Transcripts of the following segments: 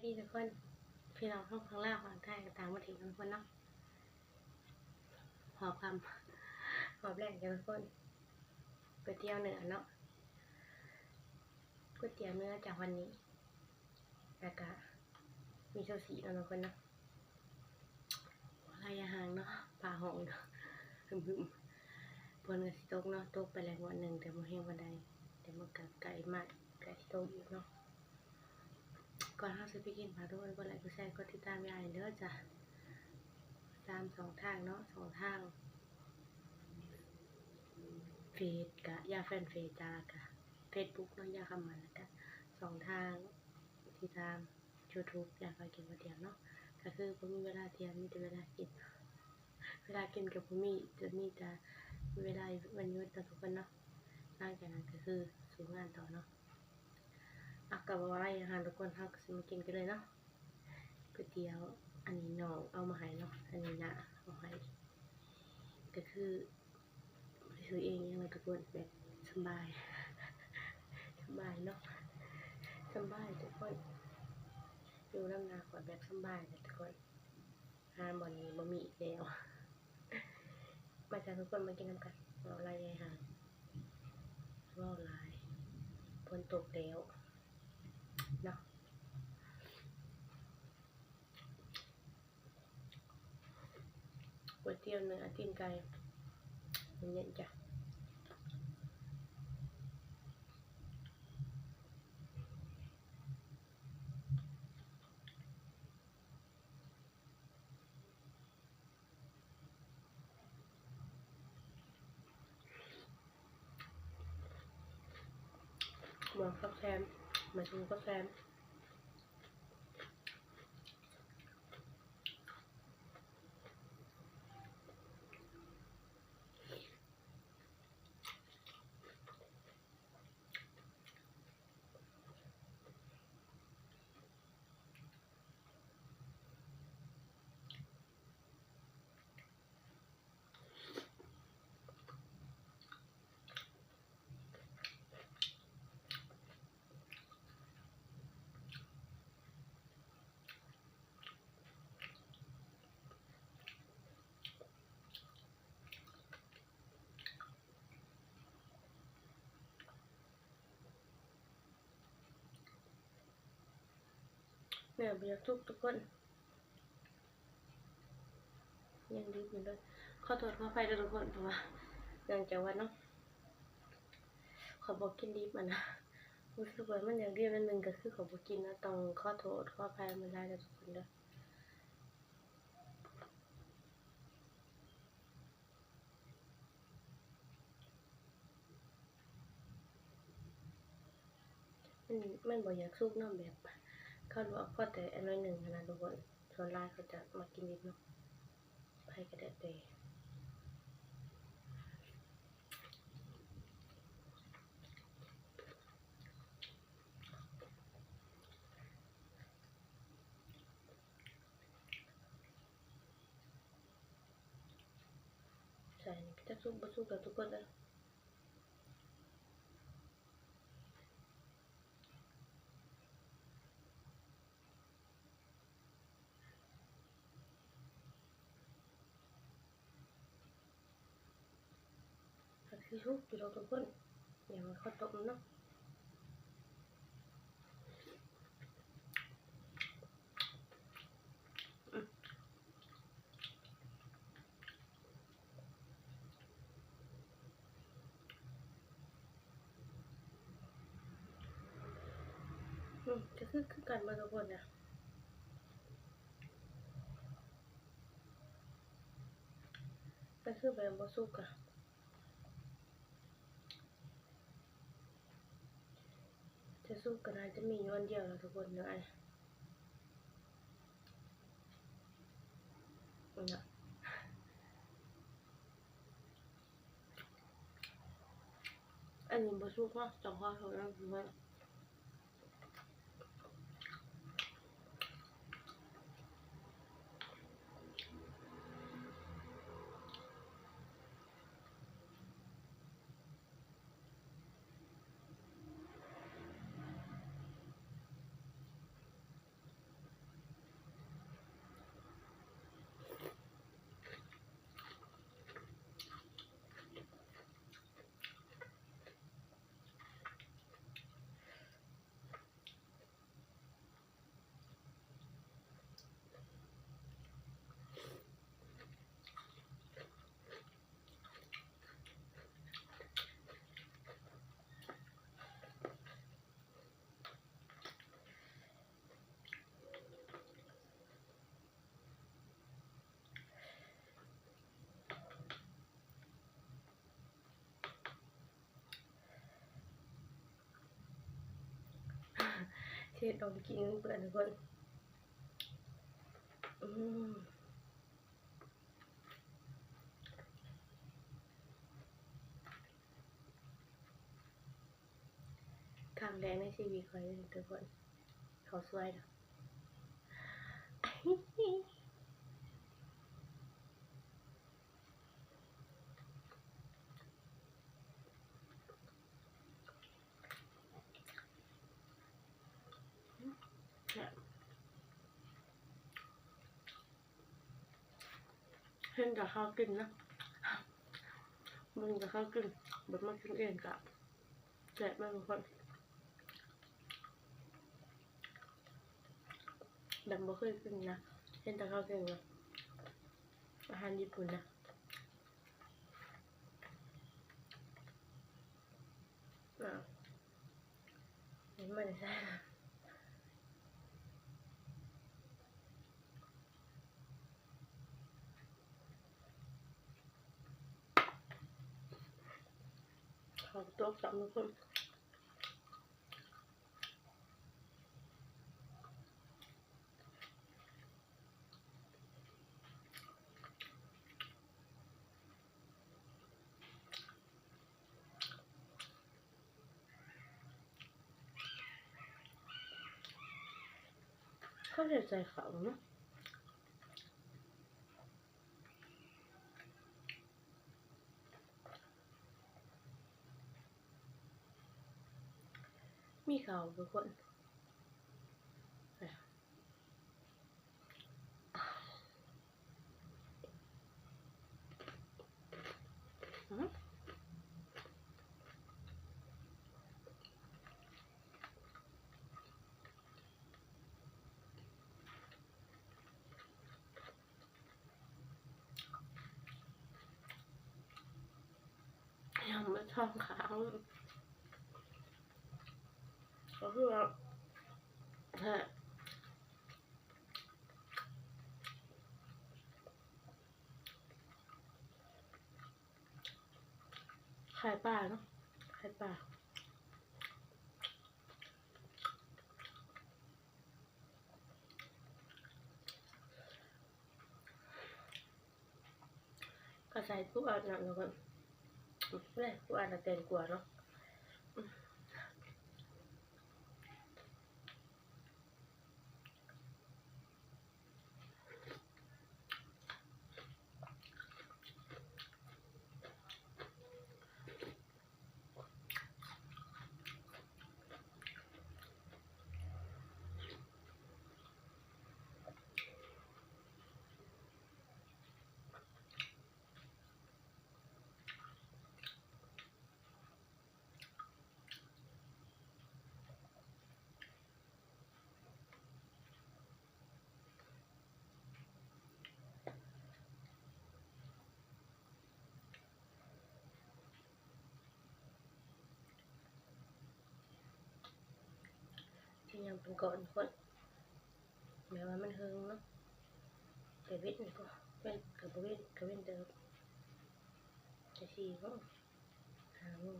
ดีทุกคนพี่น้องทั้งข้างล่างฝั่งไทยกับต่างประเทศทุกคนเนาะหอบคำหอบแรกกันทุกคนก๋วยเตี๋ยวเนื้อเนาะก๋วยเตี๋ยวเนื้อจากวันนี้แล้วก็มีโซซีทุกคนเนาะอะไรอาหารเนาะปลาหงเนาะหึมๆบนกระสิตกเนาะตกไปแล้ววันหนึ่งแต่มาเฮงวันใดแต่มากับไก่มากไก่โตอยู่เนาะก่อนเราจะไปกินพาทุกคนกดไลค์กดแชร์กดติดตามยายเด้อจ้ะตาม2 ทางเนาะ2 ทางเฟซกะยาแฟนเฟซจ้ากะเฟซบุ๊กเนาะยาคำมันแล้วก็2 ทางที่ตาม YouTube ยาคอยกินก๋วยเตี๋ยวเนาะก็คือผมมีเวลาเที่ยงมีแต่เวลากินกับผมมีจะมีแต่เวลาวันหยุดนะทุกคนเนาะหลังจากนั้นก็คือสู่งานต่อเนาะกับว่าอาหารทุกคนเฮาก็สิมากินกันเลยเนาะก๋วยเตี๋ยวอันนี้น้องเอามาให้เนาะอันนี้นะเอาให้ก็คือไปซื้อเองยังไงทุกคนแบบสบายเนาะสบายทุกคนอยู่น้ำนาก่อนแบบสบายเลยทุกคนหาบ่อนนี้บ่มีอีกแล้วมาจากทุกคนมากินน้ำกันเราไล่ยายหางว่าลายฝนตกแล้วเนาะก๋วยเตี๋ยวเนื้อตีนไก่เย็นๆจ้ะหมอนข้าวแซมมาชิมข้าวแซมเนื้อเบียร์ทุกคนยังดีอยู่เลยขอโทษขออภัยด้วยทุกคนเพราะว่าเนื่องจากว่าเนาะขอบอกกินดิบมันนะรู้สึกว่ามันอย่างเดียวนั่นหนึ่งก็คือขอบอกกินนะต้องขอโทษขออภัยมันได้เลยทุกคนเด้อมันบ่อยากสุกเนาะแบบเขาบอกพอแต่อันน้อยหนึ่งนะทุกคนส่วนหลายเขาจะมากินดิบเนาะไผก็ได้แต่ใส่นี่จะสุกบ่สุกกับทุกคนเลยก็คือสุกอยู่แล้วทุกคนอย่างข้าวต้มเนาะก็คือกันมาทุกคนนะก็คือแบบบ่สุกอะจะสุกก็น่าจะมีอยู่อันเดียวแล้วทุกคนเนาะเนาะอันนี้บ่สุกเนาะต้องขอโทษนะทุกคน เทศออกกินเพื่อนทุกคนครั้งแรกในชีวิตข้อยเลยทุกคนเขาสวยเนาะเห็นกับข้าวกินนะมึงกับข้าวกินแบบมากินเองกับแจกมาทุกคนแบบบ่เคยกินนะเห็นแต่ข้าวกินนะอาหารญี่ปุ่นนะเห็นมันใช่ขอตัวกับทุกคนเขาจะใจเขาเนาะมีเขาทุกคนยังไม่ท้องขาวก็คือว่าไข่ปลาเนาะไข่ปลาก็ใส่ทุกอันนะทุกคนเลยทุกอันละเต็มกว่าเนาะยังเป็นก่อนคนแม้ว่ามันเฮิงเนาะแต่เว้นก็เป็นกับเว้นกับเว้นเดิมแต่4 โมง 5 โมง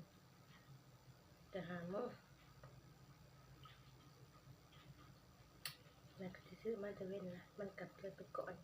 แต่5 โมงแล้วก็สิซื้อมาแต่เว้นนะมันกลับเลยไปก่อน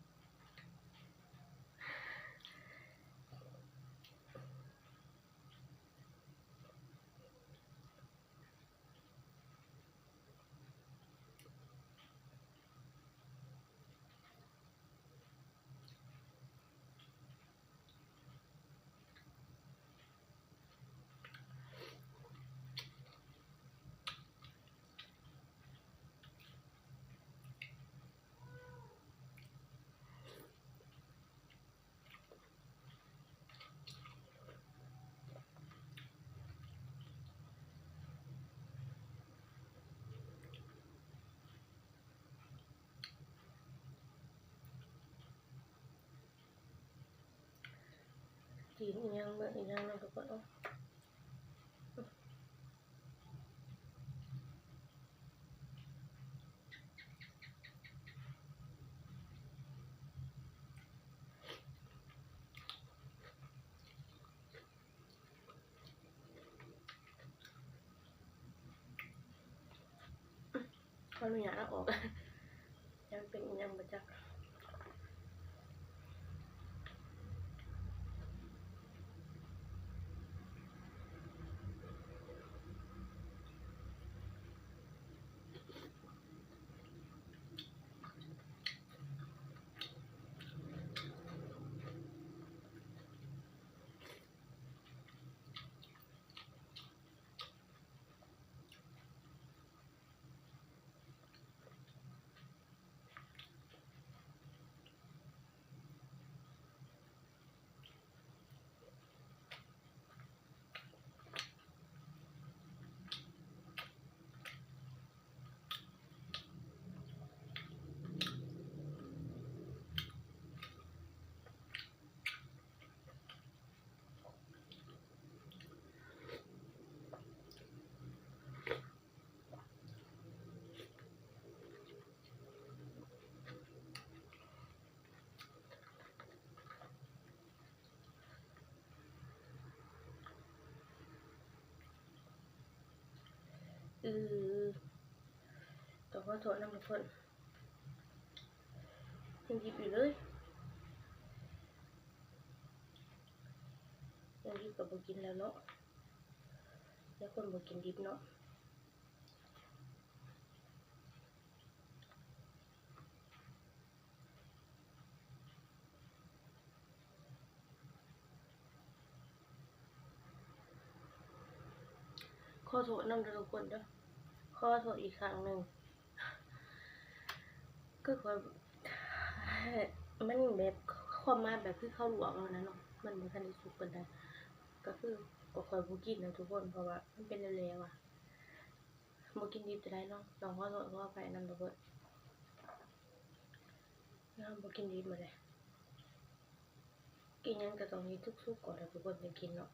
กินยังเมื่อยังเราทุกคน อนุญาตเอาออก ยังเป็นยังบ่จักต้องขอโทษนำทุกคนยังหยิบอยู่เลยยังหยิบก็บ่กินแล้วเนาะแล้วคนบ่กินดิบเนาะขอโทษนำทุกคนเด้อขอโทษอีกครั้งนึงก็มันแบบความมาแบบคือเขาลวกแล้วนะเนาะมันบ่ทันได้สุกปานใดก็คือก็ค่อยบ่กินนะทุกคนเพราะว่ามันเป็นแล้วๆบ่กินดิบจะได้เนาะต้องขอโทษขออภัยนำทุกคนบ่กินดิบมื้อใดกินหยังก็ต้องมีสุกๆก่อนทุกคนจึงกินเนาะ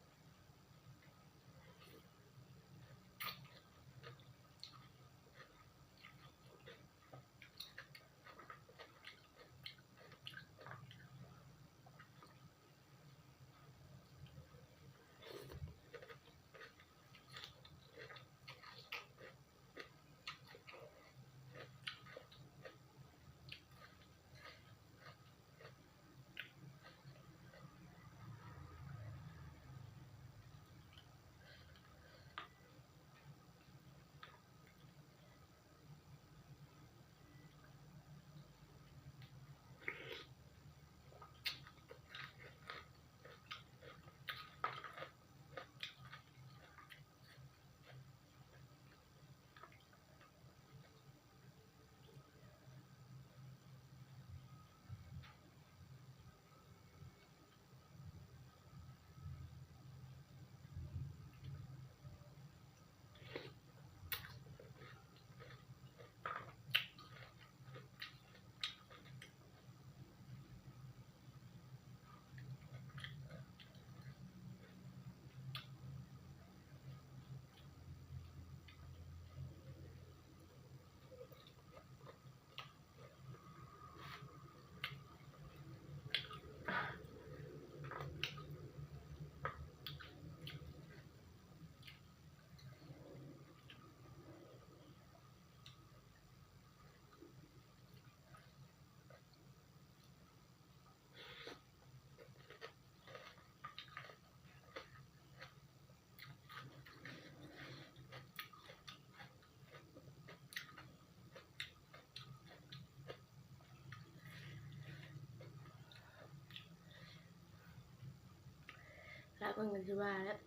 แล้วเพิ่นก็สิว่าแล้ว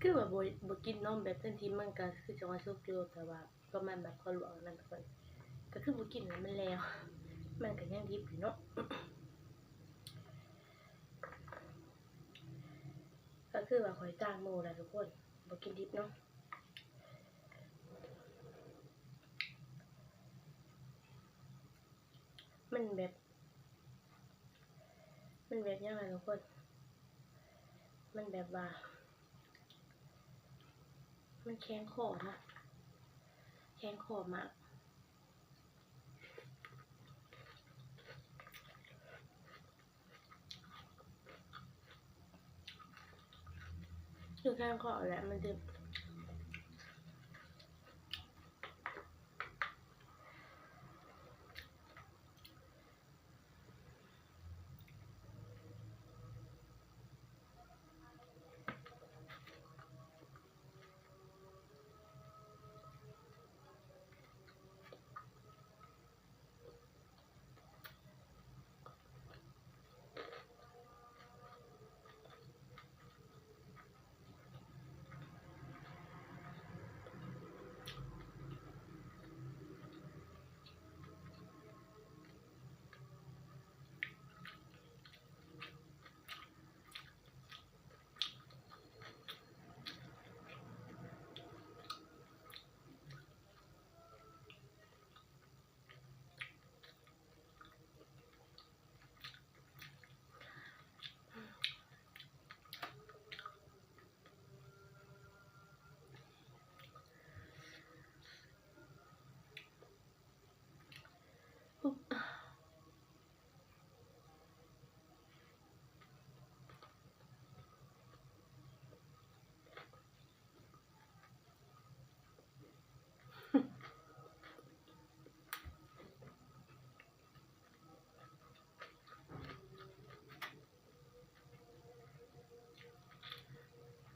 คือว่าบ่กินเนาะแบบทันทีมันก็คือจังว่าสุกอยู่แต่ว่าประมาณแบบเขาลวกนั่นทุกคนก็คือบ่กินแล้วมันแล้วมันก็ยังดิบอยู่เนาะ ก็คือว่าข้อยจ้างหมู่แหละทุกคนบ่กินดิบเนาะมันแบบยังไงทุกคนมันแบบว่ามันแข็งคอนะแข็งคอมากคือแข็งคอแหละมันจะ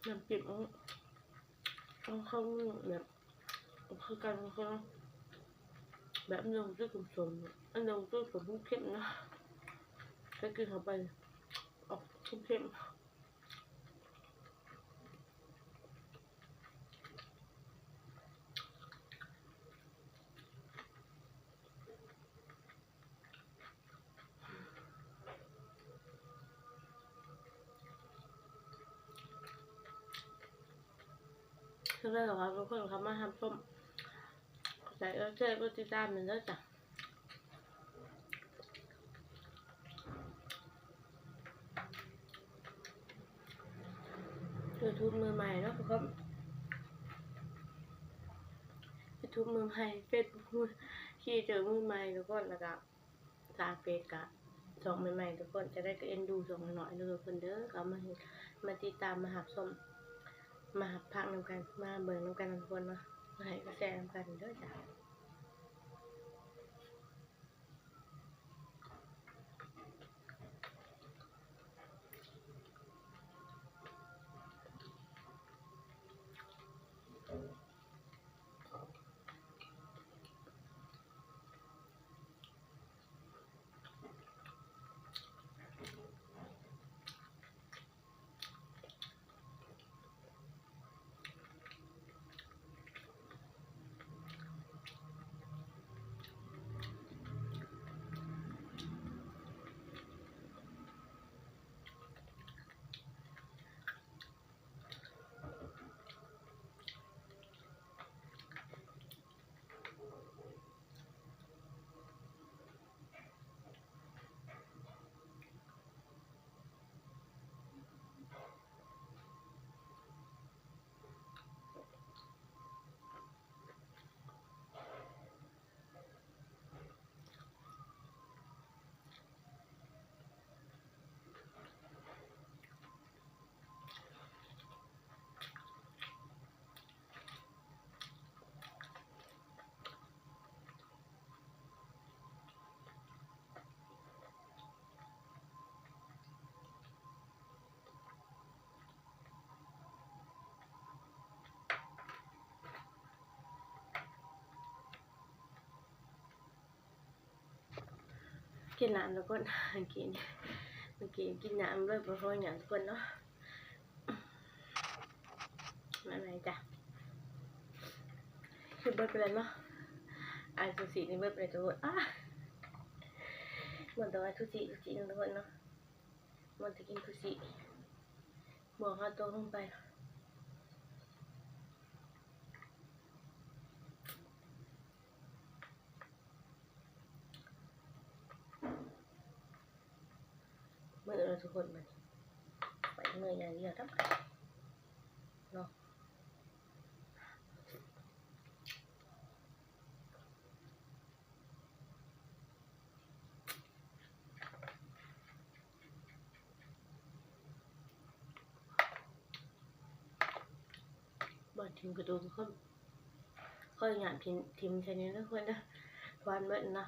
น้ำจิ้มต้องเข้าแบบคือกันคือแบบนึงจะสมๆอันนึงจะสมเข้มนะถ้ากินเข้าไปออกเข้มคือได้หรอครับทุกคนครับมาทำส้มใส่เจ้าติดตามมันแล้วจ้ะYouTube มือใหม่เนาะทุกคนYouTube มือใหม่ Facebook ที่เจอมือใหม่ทุกคนแล้วก็สร้างเฟซกะส่องใหม่ๆทุกคนจะได้ก็เอ็นดูส่องหน่อยๆทุกคนเด้อก็มาติดตามมาหับส้มมาหับพักนำกันมาเบิ่งนำกันทุกคนเนาะมาให้กระแสนำกันเด้อจ้ะกินน้ำทุกคนกินกินน้ำเลยบ่พอหยังทุกคนเนาะมาจ้ะคือเบิดไปแล้วเนาะไอซูชินี่เบิดไปทุกคนเหมือนตัวซูชิทุกคนเนาะมันจะกินซูชิบอกเอาตัวลงไปมือเราทุกคนมันไปมืออย่างเดียวทั้งเนาะบอดทิมกระดูกทุกคนค่อยหยาบทิมใช่ไหมทุกคนนะหวานเบิดนะ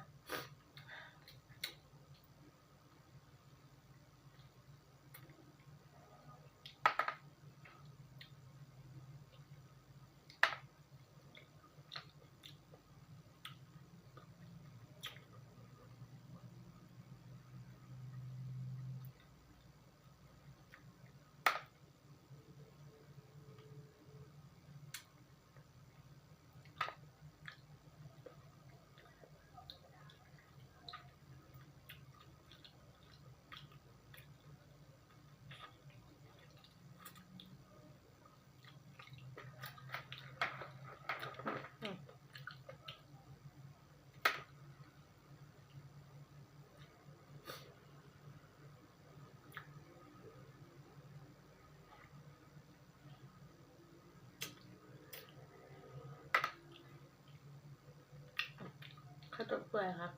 ข้าวต้มเปื่อยครับ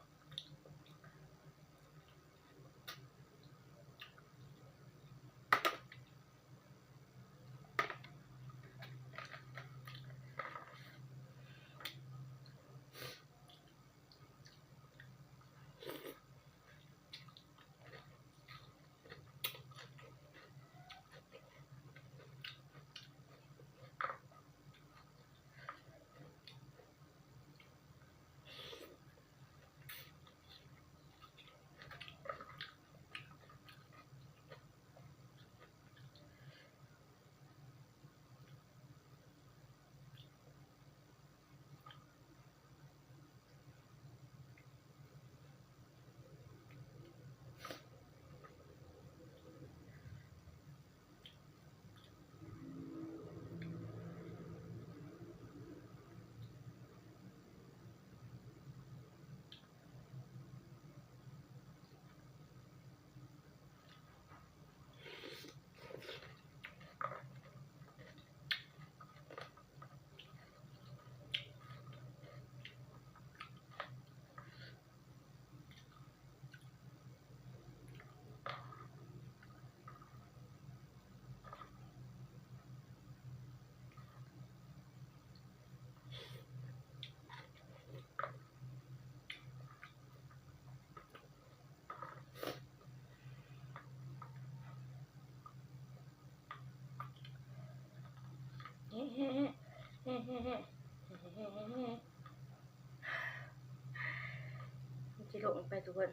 สิลงไปทุกคน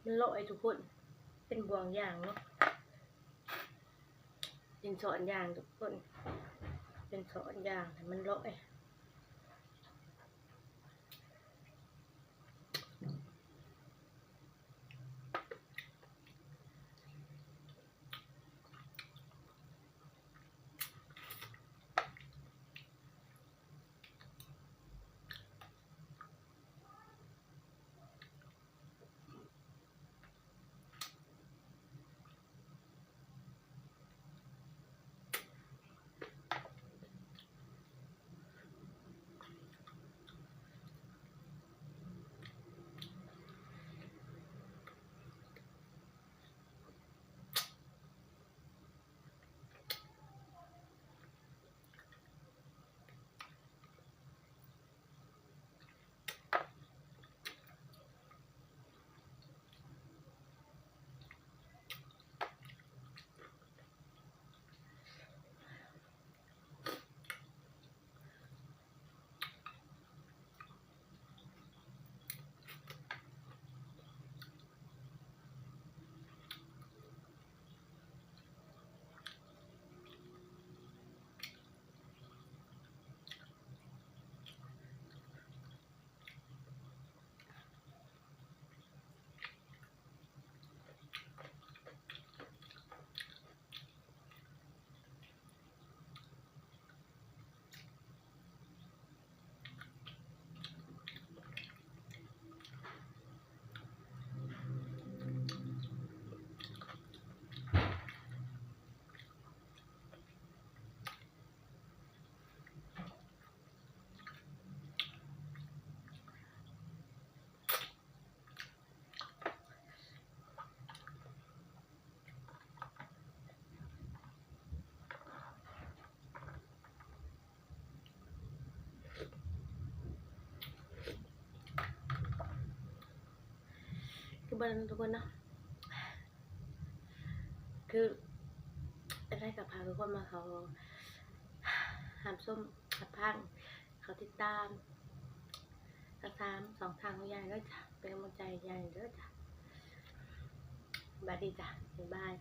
มันลอยทุกคนเป็นบ่วงอย่างเนาะเป็นสอนอย่างทุกคนเป็นสอนอย่างแต่มันลอย คือบ่ทุกคนเนาะคือได้กับพาทุกคนมาเขาหามส้มหับพังเขาติดตามทั้ง3 2ทางของยายเด้อจ้ะเป็นกำลังใจยายเด้อจ้ะสวัสดีจ้ะบ๊ายบาย